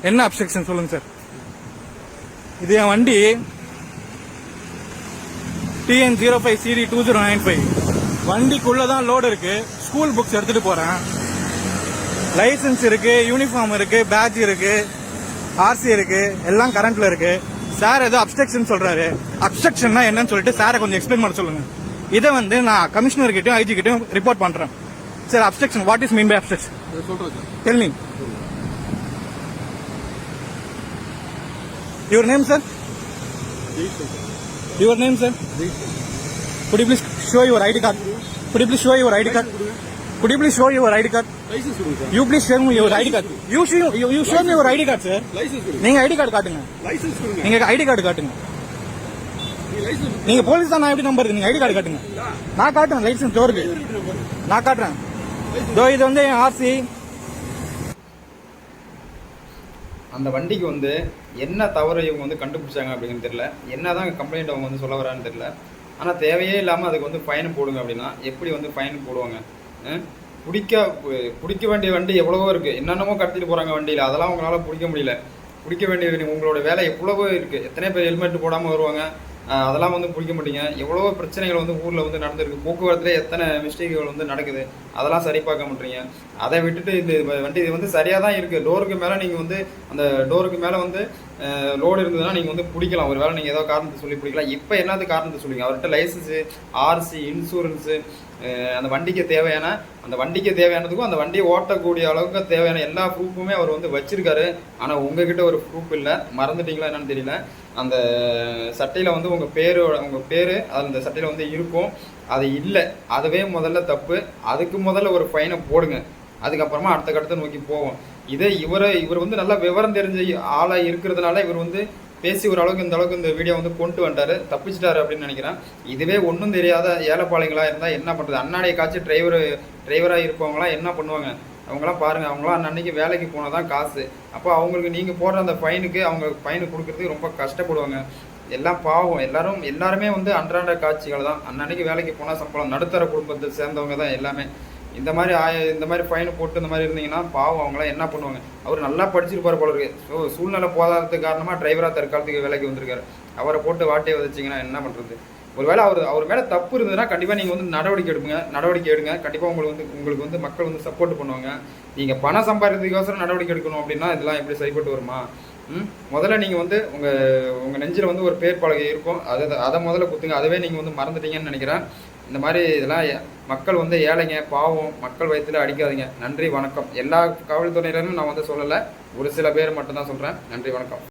என்ன அப்செக்ஷன் சொல்லுங்க சார். இது என் வண்டி TN05 CD 2095. வண்டிக்குள்ளதான் லோடு இருக்கு. ஸ்கூல் புக்ஸ் எடுத்துட்டு போறேன். லைசன்ஸ் இருக்கு, யூனிஃபார்ம் இருக்கு, பேட்ச் இருக்கு, RC இருக்கு, எல்லாம் கரண்ட்ல இருக்கு. சார் ஏதோ அப்ஸ்ட்ரக்ஷன் சொல்றாரு. அப்ஸ்ட்ரக்ஷன்னா என்னன்னு சொல்லிட்டு சாரை கொஞ்சம் எக்ஸ்பிளைன் பண்ண சொல்லுங்க. இதை நான் கமிஷனர் கிட்டயும் IG கிட்டயும் ரிப்போர்ட் பண்றேன். Sir obstruction, what is mean by obstruction? Tell me. Your name, sir? Your name, sir? Could you please show your ID card? Could you please show your ID card? Could you please show your ID card? You please show me your ID card. You show me your ID card, sir. நீங்க ID card காட்டுங்க. நீங்க ID card காட்டுங்க. நீங்க police தான், நான் எப்படி number? நீங்க ID card காட்டுங்க. நான் காட்டுறேன் லைசன்ஸ் டோருக்கு. நான் காட்டுறேன். இது என் RC. அந்த வண்டிக்கு என்ன தவறு இவங்க கண்டுபிடிச்சாங்க அப்படின்னு தெரியல. என்னதான் கம்ப்ளைண்ட் அவங்க சொல்ல வரான்னு தெரியல. ஆனால் தேவையே இல்லாமல் அதுக்கு ஃபைன் போடுங்க அப்படின்னா எப்படி ஃபைன் போடுவாங்க? பிடிக்க வேண்டிய வண்டி எவ்வளவோ இருக்குது. என்னென்னமோ கடத்திட்டு போகிறாங்க வண்டியில். அதெல்லாம் உங்களால் பிடிக்க முடியல. பிடிக்க வேண்டிய உங்களோட வேலை எவ்வளவோ இருக்குது. எத்தனை பேர் ஹெல்மெட் போடாமல் வருவாங்க. அதெல்லாம் பிடிக்க மாட்டீங்க. எவ்வளவோ பிரச்சனைகள் ஊரில் நடந்திருக்கு. போக்குவரத்துல எத்தனை மிஸ்டேக்குகள் நடக்குது. அதெல்லாம் சரி பார்க்க மாட்டீங்க. அதை விட்டுட்டு இந்த வண்டி இது சரியாக தான் இருக்குது. டோருக்கு மேலே நீங்கள் அந்த டோருக்கு மேலே லோடு இருந்ததுன்னா நீங்கள் பிடிக்கலாம். ஒரு வேளை நீங்கள் ஏதோ காரணத்தை சொல்லி பிடிக்கலாம். இப்போ என்னது காரணத்தை சொல்லுவீங்க? அவர்கிட்ட லைசன்ஸு, RC, இன்சூரன்ஸு, அந்த வண்டிக்கு தேவையானதுக்கும் அந்த வண்டியை ஓட்டக்கூடிய அளவுக்கு தேவையான எல்லா ப்ரூஃபுமே அவர் வச்சிருக்காரு. ஆனால் உங்ககிட்ட ஒரு ப்ரூஃப் இல்லை. மறந்துட்டீங்களா என்னன்னு தெரியல. அந்த சட்டையில் உங்கள் பேர் அது அந்த சட்டையில் இருக்கும். அது இல்லை. அதுவே முதல்ல தப்பு. அதுக்கு முதல்ல ஒரு ஃபைனை போடுங்க. அதுக்கப்புறமா அடுத்த கட்டத்தை நோக்கி போவோம். இவர் நல்லா விவரம் தெரிஞ்ச ஆளாக இருக்கிறதுனால இவர் பேசி ஓரளவுக்கு இந்த அளவுக்கு இந்த வீடியோ கொண்டு வந்துட்டாரு. தப்பிச்சிட்டாரு அப்படின்னு நினைக்கிறேன். இதுவே ஒன்றும் தெரியாத ஏழைப்பாளையங்களாக இருந்தால் என்ன பண்ணுறது? அண்ணாடைய காட்சி டிரைவராக இருப்பவங்களாம் என்ன பண்ணுவாங்க? அவங்களாம் பாருங்கள். அவங்களாம் அன்னைக்கு வேலைக்கு போனால் தான் காசு. அப்போ அவங்களுக்கு நீங்கள் போடுற அந்த ஃபைனுக்கு அவங்க ஃபைனு கொடுக்குறதுக்கு ரொம்ப கஷ்டப்படுவாங்க. எல்லாம் பாவம். எல்லாருமே அன்றாட காட்சிகள் தான். அன்னன்னைக்கு வேலைக்கு போனால் சம்பளம். நடுத்தர குடும்பத்தை சேர்ந்தவங்க தான் எல்லாமே. இந்த மாதிரி ஃபைனு போட்டு இந்த மாதிரி இருந்தீங்கன்னா பாவம். அவங்களாம் என்ன பண்ணுவாங்க? அவர் நல்லா படிச்சிருப்பார் போல இருக்கு. ஸோ சூழ்நிலை போதாததுக்கு காரணமாக டிரைவராக தற்காலத்துக்கு வேலைக்கு வந்திருக்காரு. அவரை போட்டு வாட்டியை வச்சிங்கன்னா என்ன பண்ணுறது? ஒருவேளை அவர் மேலே தப்பு இருந்ததுன்னா கண்டிப்பாக நீங்கள் நடவடிக்கை எடுங்க. கண்டிப்பாக உங்களுக்கு மக்கள் சப்போர்ட் பண்ணுவாங்க. நீங்கள் பணம் சம்பாதிக்கிறதுக்கோசரம் நடவடிக்கை எடுக்கணும் அப்படின்னா இதெல்லாம் எப்படி சரிப்பட்டு வருமா? முதல்ல நீங்கள் உங்கள் நெஞ்சில் ஒரு பேர் பலகை இருக்கும். அதை முதல்ல குத்துங்க. அதுவே நீங்கள் மறந்துட்டீங்கன்னு நினைக்கிறேன். இந்த மாதிரி இதெல்லாம் மக்கள் ஏழைங்க, பாவம். மக்கள் வயிற்றுல அடிக்காதீங்க. நன்றி, வணக்கம். எல்லா காவல்துறையினரும் நான் சொல்லலை. ஒரு சில பேர் மட்டும்தான் சொல்கிறேன். நன்றி, வணக்கம்.